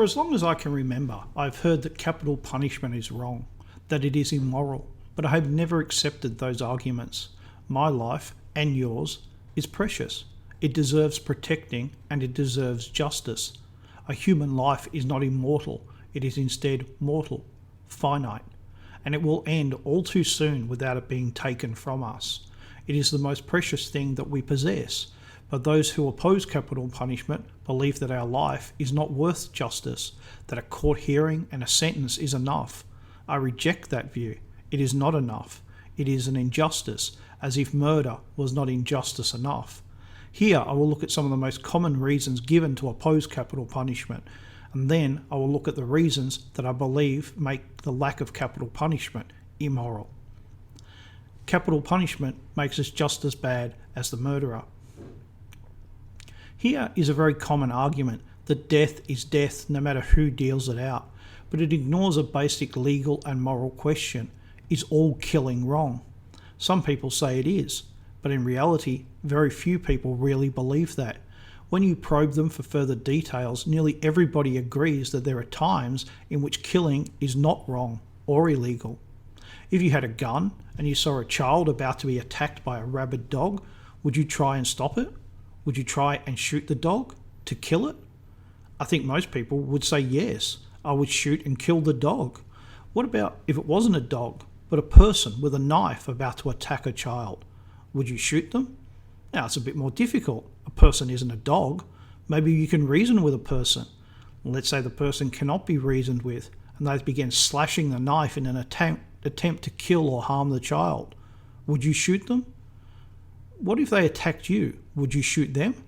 For as long as I can remember, I've heard that capital punishment is wrong, that it is immoral, but I have never accepted those arguments. My life, and yours, is precious. It deserves protecting, and it deserves justice. A human life is not immortal, it is instead mortal, finite, and it will end all too soon without it being taken from us. It is the most precious thing that we possess, but those who oppose capital punishment believe that our life is not worth justice, that a court hearing and a sentence is enough. I reject that view. It is not enough. It is an injustice, as if murder was not injustice enough. Here I will look at some of the most common reasons given to oppose capital punishment, and then I will look at the reasons that I believe make the lack of capital punishment immoral. Capital punishment makes us just as bad as the murderer. Here is a very common argument that death is death no matter who deals it out, but it ignores a basic legal and moral question. Is all killing wrong? Some people say it is, but in reality, very few people really believe that. When you probe them for further details, nearly everybody agrees that there are times in which killing is not wrong or illegal. If you had a gun and you saw a child about to be attacked by a rabid dog, would you try and stop it? Would you try and shoot the dog to kill it? I think most people would say yes, I would shoot and kill the dog. What about if it wasn't a dog, but a person with a knife about to attack a child? Would you shoot them? Now, it's a bit more difficult. A person isn't a dog. Maybe you can reason with a person. Let's say the person cannot be reasoned with, and they begin slashing the knife in an attempt to kill or harm the child. Would you shoot them? What if they attacked you? Would you shoot them?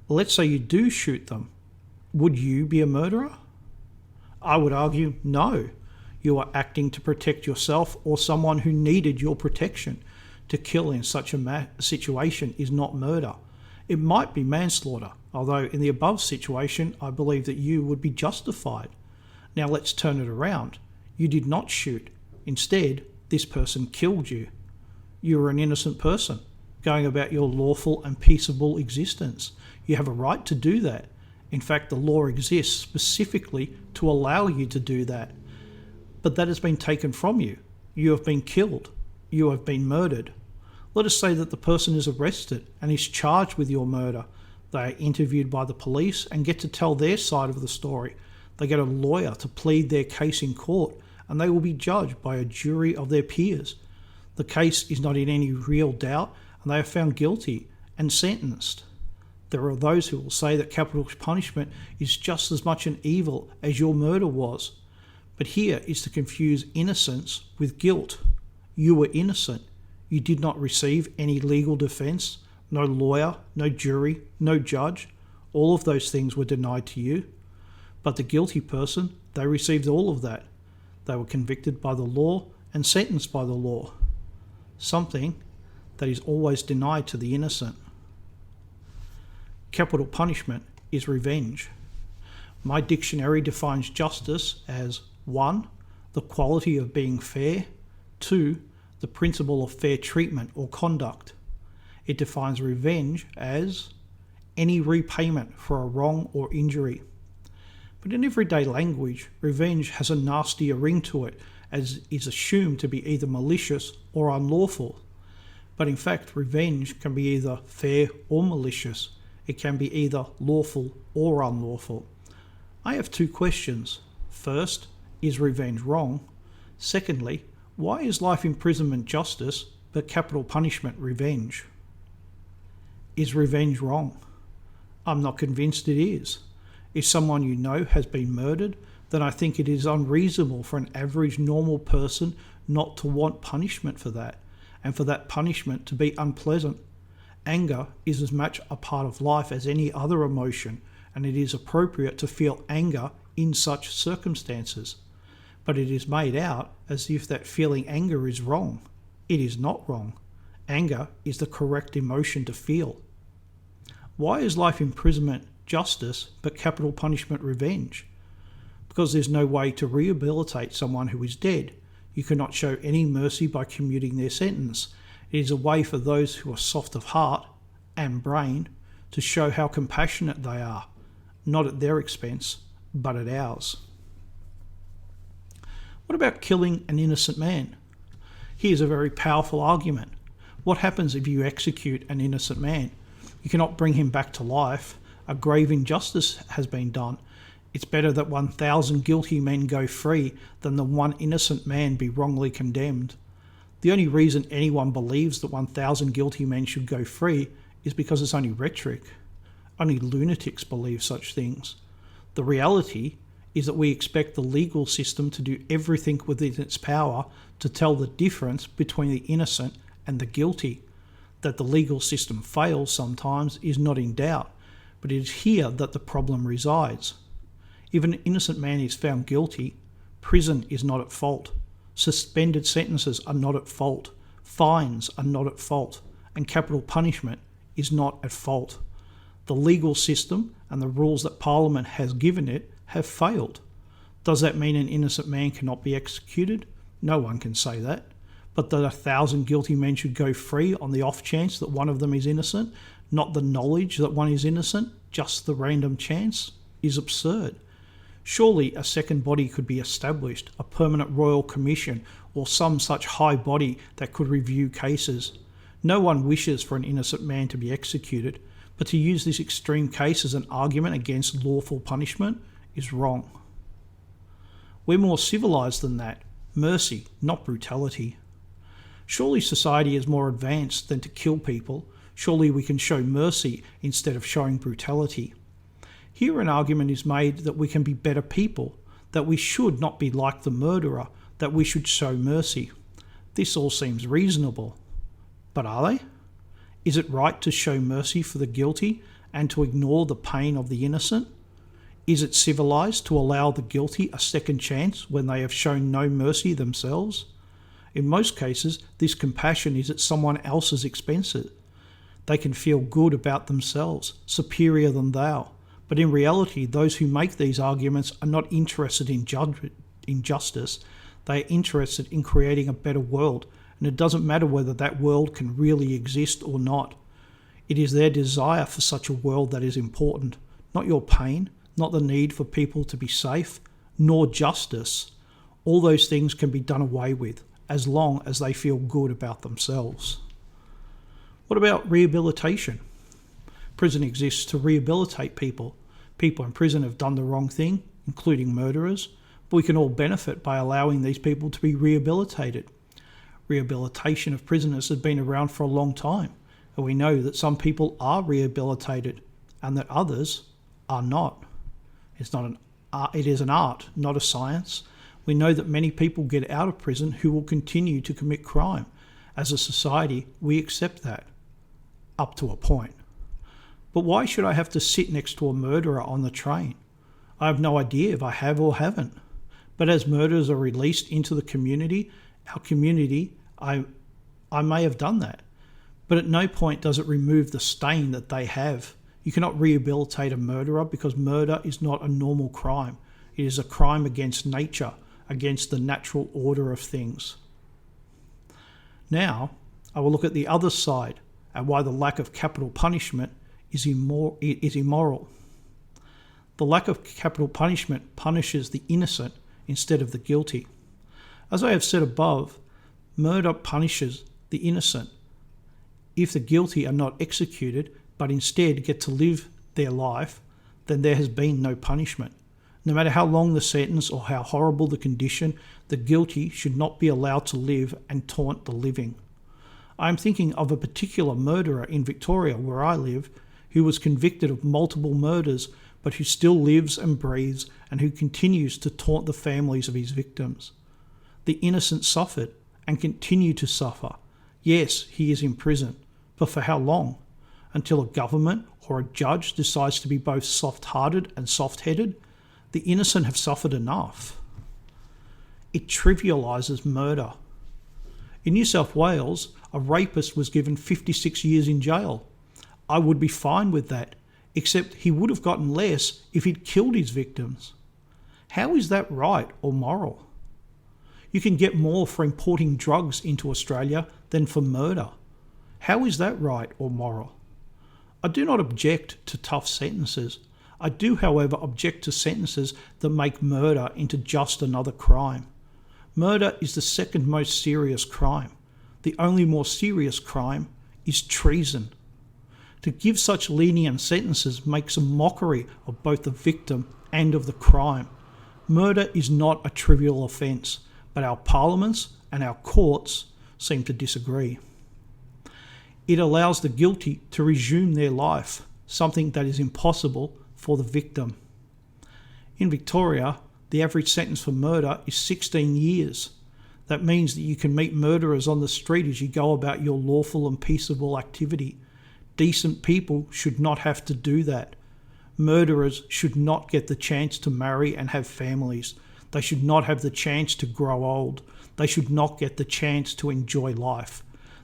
Let's say you do shoot them. Would you be a murderer? I would argue no. You are acting to protect yourself or someone who needed your protection. To kill in such a situation is not murder. It might be manslaughter, although in the above situation I believe that you would be justified. Now let's turn it around. You did not shoot. Instead, this person killed you. You are an innocent person, going about your lawful and peaceable existence. You have a right to do that. In fact, the law exists specifically to allow you to do that. But that has been taken from you. You have been killed. You have been murdered. Let us say that the person is arrested and is charged with your murder. They are interviewed by the police and get to tell their side of the story. They get a lawyer to plead their case in court, and they will be judged by a jury of their peers. The case is not in any real doubt, and they are found guilty and sentenced. There are those who will say that capital punishment is just as much an evil as your murder was. But here is to confuse innocence with guilt. You were innocent. You did not receive any legal defence, no lawyer, no jury, no judge. All of those things were denied to you. But the guilty person, they received all of that. They were convicted by the law and sentenced by the law. Something that is always denied to the innocent. Capital punishment is revenge. My dictionary defines justice as 1. The quality of being fair. 2. The principle of fair treatment or conduct. It defines revenge as any repayment for a wrong or injury. But in everyday language, revenge has a nastier ring to it, as is assumed to be either malicious or unlawful. But in fact, revenge can be either fair or malicious. It can be either lawful or unlawful. I have 2 questions. First, is revenge wrong? Secondly, why is life imprisonment justice, but capital punishment revenge? Is revenge wrong? I'm not convinced it is. If someone you know has been murdered, then I think it is unreasonable for an average normal person not to want punishment for that, and for that punishment to be unpleasant. Anger is as much a part of life as any other emotion, and it is appropriate to feel anger in such circumstances. But it is made out as if that feeling anger is wrong. It is not wrong. Anger is the correct emotion to feel. Why is life imprisonment justice but capital punishment revenge? Because there's no way to rehabilitate someone who is dead. You cannot show any mercy by commuting their sentence. It is a way for those who are soft of heart and brain to show how compassionate they are, not at their expense, but at ours. What about killing an innocent man? Here's a very powerful argument. What happens if you execute an innocent man? You cannot bring him back to life. A grave injustice has been done. It's better that 1,000 guilty men go free than the one innocent man be wrongly condemned. The only reason anyone believes that 1,000 guilty men should go free is because it's only rhetoric. Only lunatics believe such things. The reality is that we expect the legal system to do everything within its power to tell the difference between the innocent and the guilty. That the legal system fails sometimes is not in doubt, but it is here that the problem resides. If an innocent man is found guilty, prison is not at fault. Suspended sentences are not at fault. Fines are not at fault. And capital punishment is not at fault. The legal system and the rules that Parliament has given it have failed. Does that mean an innocent man cannot be executed? No one can say that. But that 1,000 guilty men should go free on the off chance that one of them is innocent, not the knowledge that one is innocent, just the random chance, is absurd. Surely a second body could be established, a permanent royal commission or some such high body that could review cases. No one wishes for an innocent man to be executed, but to use this extreme case as an argument against lawful punishment is wrong. We're more civilised than that. Mercy, not brutality. Surely society is more advanced than to kill people. Surely we can show mercy instead of showing brutality. Here an argument is made that we can be better people, that we should not be like the murderer, that we should show mercy. This all seems reasonable. But are they? Is it right to show mercy for the guilty and to ignore the pain of the innocent? Is it civilised to allow the guilty a second chance when they have shown no mercy themselves? In most cases, this compassion is at someone else's expense. They can feel good about themselves, superior than thou. But in reality, those who make these arguments are not interested in justice. They are interested in creating a better world, and it doesn't matter whether that world can really exist or not. It is their desire for such a world that is important, not your pain, not the need for people to be safe, nor justice. All those things can be done away with, as long as they feel good about themselves. What about rehabilitation? Prison exists to rehabilitate people. People in prison have done the wrong thing, including murderers, but we can all benefit by allowing these people to be rehabilitated. Rehabilitation of prisoners has been around for a long time, and we know that some people are rehabilitated and that others are not. It is an art, not a science. We know that many people get out of prison who will continue to commit crime. As a society, we accept that, up to a point. But why should I have to sit next to a murderer on the train? I have no idea if I have or haven't. But as murderers are released into the community, our community, I may have done that. But at no point does it remove the stain that they have. You cannot rehabilitate a murderer because murder is not a normal crime. It is a crime against nature, against the natural order of things. Now, I will look at the other side and why the lack of capital punishment is immoral. The lack of capital punishment punishes the innocent instead of the guilty. As I have said above, murder punishes the innocent. If the guilty are not executed, but instead get to live their life, then there has been no punishment. No matter how long the sentence or how horrible the condition, the guilty should not be allowed to live and taunt the living. I am thinking of a particular murderer in Victoria, where I live, who was convicted of multiple murders, but who still lives and breathes and who continues to taunt the families of his victims. The innocent suffered and continue to suffer. Yes, he is in prison, but for how long? Until a government or a judge decides to be both soft-hearted and soft-headed? The innocent have suffered enough. It trivialises murder. In New South Wales, a rapist was given 56 years in jail. I would be fine with that, except he would have gotten less if he'd killed his victims. How is that right or moral? You can get more for importing drugs into Australia than for murder. How is that right or moral? I do not object to tough sentences. I do, however, object to sentences that make murder into just another crime. Murder is the second most serious crime. The only more serious crime is treason. To give such lenient sentences makes a mockery of both the victim and of the crime. Murder is not a trivial offence, but our parliaments and our courts seem to disagree. It allows the guilty to resume their life, something that is impossible for the victim. In Victoria, the average sentence for murder is 16 years. That means that you can meet murderers on the street as you go about your lawful and peaceable activity. Decent people should not have to do that. Murderers should not get the chance to marry and have families. They should not have the chance to grow old. They should not get the chance to enjoy life.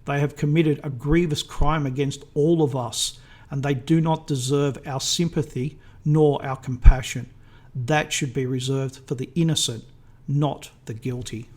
They have committed a grievous crime against all of us, and they do not deserve our sympathy nor our compassion. That should be reserved for the innocent, not the guilty.